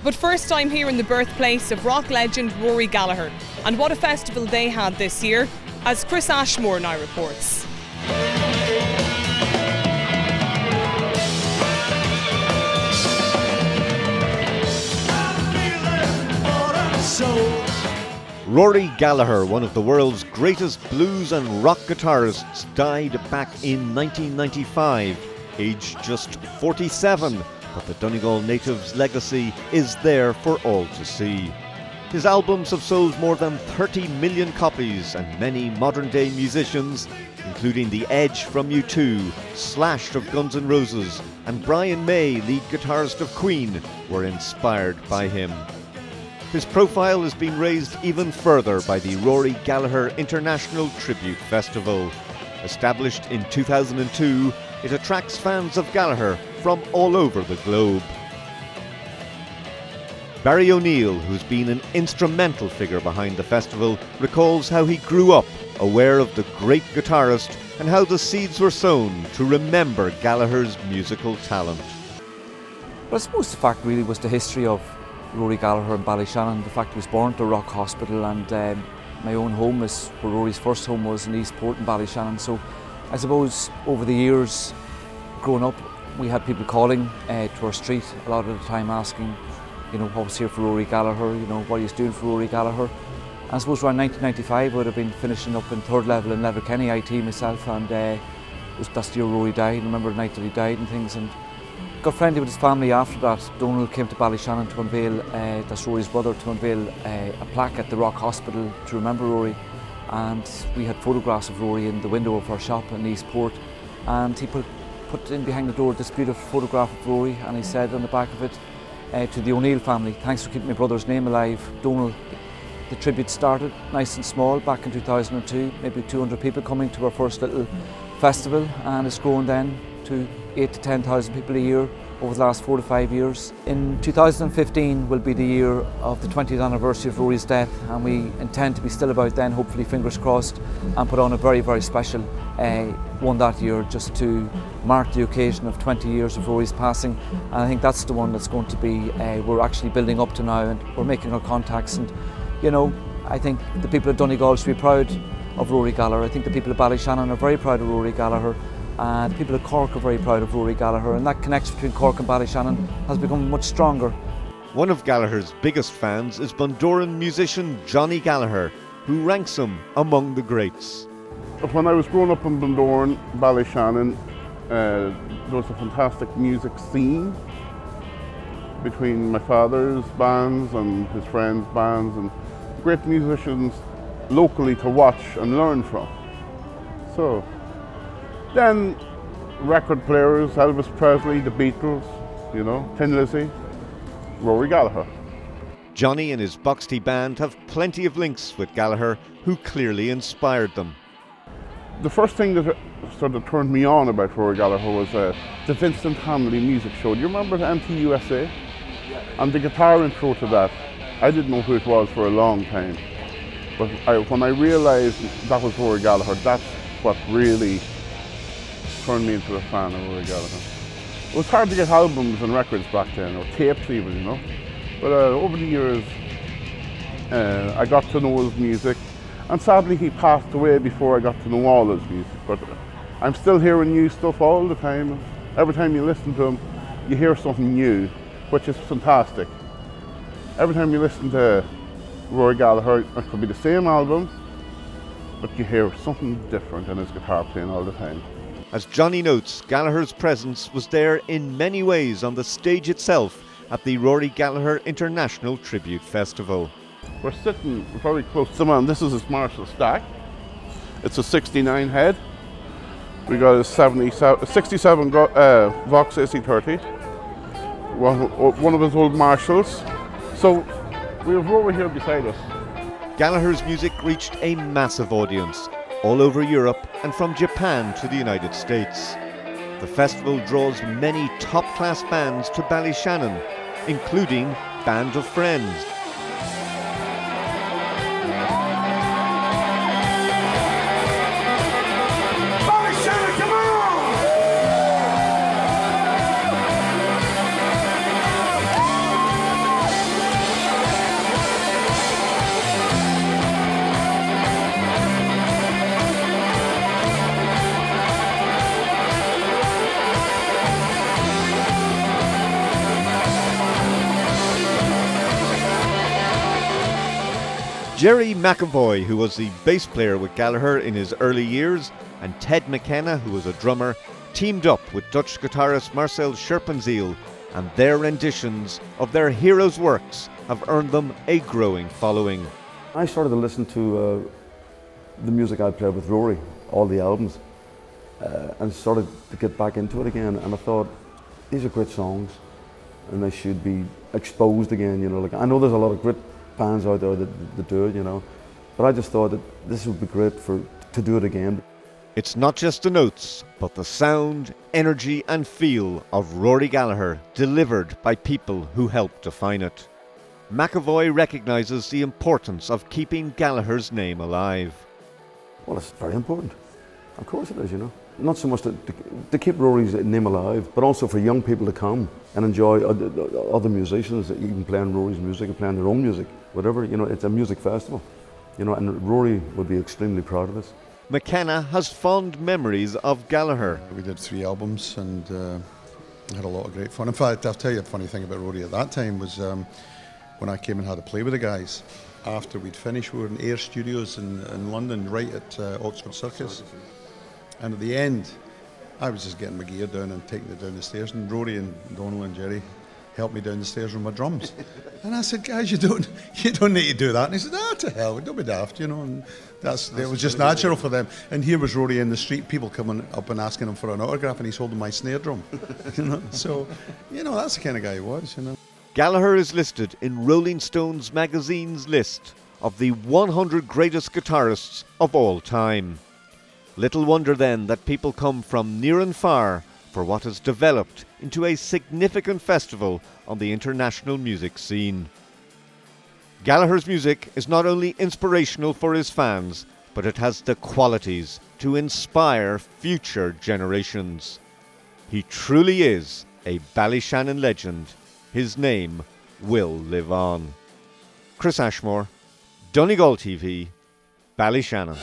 But first I'm here in the birthplace of rock legend Rory Gallagher, and what a festival they had this year, as Chris Ashmore now reports. Rory Gallagher, one of the world's greatest blues and rock guitarists, died back in 1995, aged just 47, but the Donegal native's legacy is there for all to see. His albums have sold more than 30 million copies, and many modern-day musicians, including The Edge from U2, Slash of Guns N' Roses, and Brian May, lead guitarist of Queen, were inspired by him. His profile has been raised even further by the Rory Gallagher International Tribute Festival. Established in 2002, it attracts fans of Gallagher from all over the globe. Barry O'Neill, who's been an instrumental figure behind the festival, recalls how he grew up aware of the great guitarist and how the seeds were sown to remember Gallagher's musical talent. Well, I suppose the fact really was the history of Rory Gallagher in Ballyshannon. The fact he was born at the Rock Hospital, and my own home is where Rory's first home was, in Eastport in Ballyshannon. So I suppose over the years growing up, we had people calling to our street a lot of the time asking, you know, what was here for Rory Gallagher, you know, what he was doing for Rory Gallagher. And I suppose around 1995 I would have been finishing up in third level in Letterkenny IT myself, and that's the year Rory died. I remember the night that he died and things, and got friendly with his family after that. Donald came to Ballyshannon to unveil, that's Rory's brother, to unveil a plaque at the Rock Hospital to remember Rory. And we had photographs of Rory in the window of our shop in Eastport, and he put in behind the door this beautiful photograph of Rory, and he said on the back of it, to the O'Neill family, thanks for keeping my brother's name alive. Donald, the tribute started nice and small back in 2002, maybe 200 people coming to our first little festival, and it's grown then to 8,000 to 10,000 people a year over the last 4 to 5 years. In 2015 will be the year of the 20th anniversary of Rory's death, and we intend to be still about then, hopefully fingers crossed, and put on a very, very special one that year just to mark the occasion of 20 years of Rory's passing. And I think that's the one that's going to be, we're actually building up to now, and we're making our contacts. And you know, I think the people of Donegal should be proud of Rory Gallagher. I think the people of Ballyshannon are very proud of Rory Gallagher. And the people of Cork are very proud of Rory Gallagher, and that connection between Cork and Ballyshannon has become much stronger. One of Gallagher's biggest fans is Bundoran musician Johnny Gallagher, who ranks him among the greats. When I was growing up in Bundoran, Ballyshannon, there was a fantastic music scene between my father's bands and his friends' bands, and great musicians locally to watch and learn from. So then record players, Elvis Presley, the Beatles, you know, Tin Lizzy, Rory Gallagher. Johnny and his Boxty band have plenty of links with Gallagher, who clearly inspired them. The first thing that sort of turned me on about Rory Gallagher was the Vincent Hamley music show. Do you remember the MTUSA? And the guitar intro to that, I didn't know who it was for a long time. But when I realised that was Rory Gallagher, that's what really turned me into a fan of Rory Gallagher. It was hard to get albums and records back then, or tapes even, you know. But over the years, I got to know his music, and sadly he passed away before I got to know all his music. But I'm still hearing new stuff all the time. Every time you listen to him, you hear something new, which is fantastic. Every time you listen to Rory Gallagher, it could be the same album, but you hear something different in his guitar playing all the time. As Johnny notes, Gallagher's presence was there in many ways on the stage itself at the Rory Gallagher International Tribute Festival. We're sitting very close to him, and this is his Marshall stack. It's a 69 head. We got a 67 Vox AC30, one of his old Marshalls. So we have Rory here beside us. Gallagher's music reached a massive audience all over Europe and from Japan to the United States. The festival draws many top-class bands to Ballyshannon, including Band of Friends, Jerry McAvoy, who was the bass player with Gallagher in his early years, and Ted McKenna, who was a drummer, teamed up with Dutch guitarist Marcel Scherpenzeel, and their renditions of their heroes' works have earned them a growing following. I started to listen to the music I played with Rory, all the albums, and started to get back into it again, and I thought, these are great songs and they should be exposed again, you know. Like, I know there's a lot of great bands out there that do it, you know, but I just thought that this would be great to do it again. It's not just the notes, but the sound, energy and feel of Rory Gallagher delivered by people who helped define it. McAvoy recognises the importance of keeping Gallagher's name alive. Well, it's very important. Of course it is, you know. Not so much to keep Rory's name alive, but also for young people to come and enjoy other musicians that even playing Rory's music or playing their own music, whatever, you know, it's a music festival, you know, and Rory would be extremely proud of this. McKenna has fond memories of Gallagher. We did 3 albums and had a lot of great fun. In fact, I'll tell you a funny thing about Rory at that time was when I came and had a play with the guys. After we'd finished, we were in Air Studios in London, right at Oxford Circus. And at the end, I was just getting my gear down and taking it down the stairs, and Rory and Donald and Jerry helped me down the stairs with my drums. And I said, guys, you don't need to do that. And he said, to hell, don't be daft, you know. And it was just natural for them. And here was Rory in the street, people coming up and asking him for an autograph, and he's holding my snare drum. You know? So, you know, that's the kind of guy he was, you know. Gallagher is listed in Rolling Stones magazine's list of the 100 greatest guitarists of all time. Little wonder then that people come from near and far for what has developed into a significant festival on the international music scene. Gallagher's music is not only inspirational for his fans, but it has the qualities to inspire future generations. He truly is a Ballyshannon legend. His name will live on. Chris Ashmore, Donegal TV, Ballyshannon.